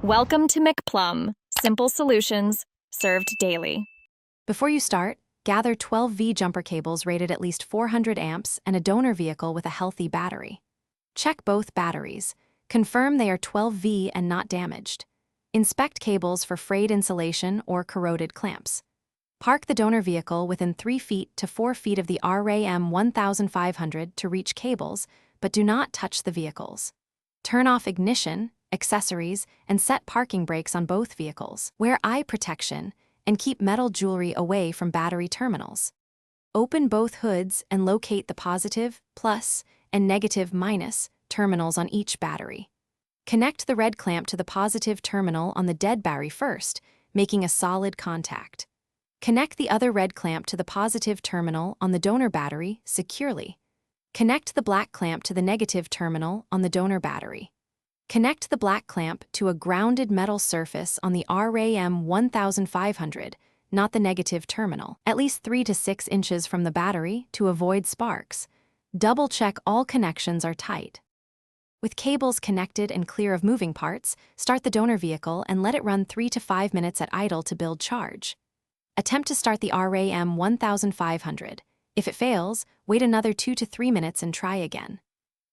Welcome to McPlum, simple solutions served daily. Before you start, gather 12V jumper cables rated at least 400 amps and a donor vehicle with a healthy battery. Check both batteries. Confirm they are 12V and not damaged. Inspect cables for frayed insulation or corroded clamps. Park the donor vehicle within 3 feet to 4 feet of the RAM 1500 to reach cables, but do not touch the vehicles. Turn off ignition, accessories, and set parking brakes on both vehicles. Wear eye protection and keep metal jewelry away from battery terminals. Open both hoods and locate the positive, plus, and negative, minus terminals on each battery. Connect the red clamp to the positive terminal on the dead battery first, making a solid contact. Connect the other red clamp to the positive terminal on the donor battery securely. Connect the black clamp to the negative terminal on the donor battery. Connect the black clamp to a grounded metal surface on the RAM 1500, not the negative terminal, at least 3 to 6 inches from the battery to avoid sparks. Double-check all connections are tight. With cables connected and clear of moving parts, start the donor vehicle and let it run 3 to 5 minutes at idle to build charge. Attempt to start the RAM 1500. If it fails, wait another 2 to 3 minutes and try again.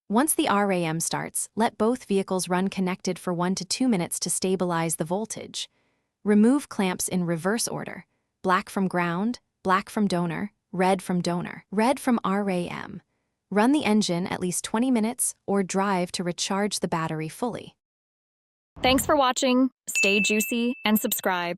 Once the RAM starts, let both vehicles run connected for 1 to 2 minutes to stabilize the voltage. Remove clamps in reverse order: black from ground, black from donor, red from donor, red from RAM. Run the engine at least 20 minutes or drive to recharge the battery fully. Thanks for watching. Stay juicy and subscribe.